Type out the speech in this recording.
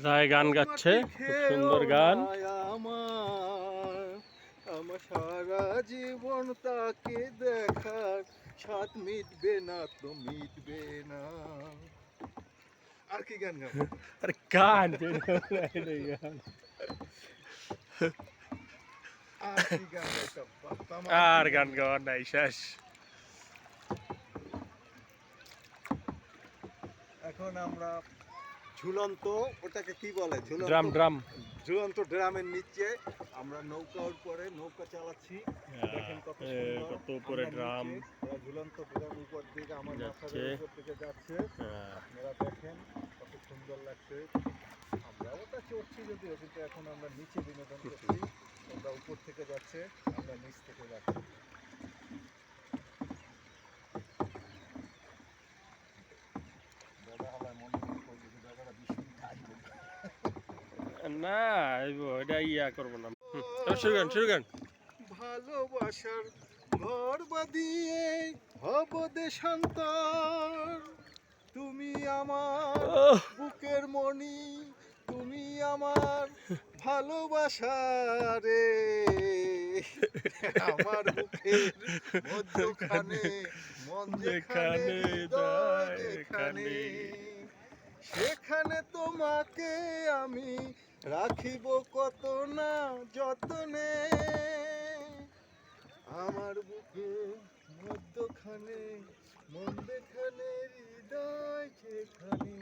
রায় গান গাচ্ছে, খুব সুন্দর গান। আমার সারা জীবন তাকে দেখার স্বাদ মিটবে না তো মিটবে না। আর কি গান গাবো? আরে গান আর গান গাওয়ার নাই, শেষ। এখন আমরা ঝুলন্ত, ওটাকে কি বলে, ড্রাম ড্রাম ঝুলন্ত ড্রামের নিচে আমরা নৌকার উপরে নৌকা চালাচ্ছি। দেখেন কত সুন্দর, কত উপরে ড্রাম, ঝুলন্ত ড্রাম উপর দিকে আমার মাথার উপর দিকে যাচ্ছে। আপনারা দেখেন কত সুন্দর লাগছে। আমরা ওটা চড়ছি যদিও, কিন্তু এখন আমরা নিচে বিনোদন করছি। ওটা উপর থেকে যাচ্ছে, আমরা নিচ থেকে যাচ্ছি। না এটা ইয়া করবো না। শুরু গান। ভালোবাসার ঘর বাঁধিয়ে হব দেশান্তর, তুমি আমার বুকের মণি, তুমি আমার ভালোবাসা রে। আমার বুকের মধ্যখানে মন যেখানে, হৃদয় যেখানে, সেখানে তোমাকে আমি রাখিব কত না যতনে। আমার বুকের মধ্যখানে মন যেখানে, হৃদয় যেখানে।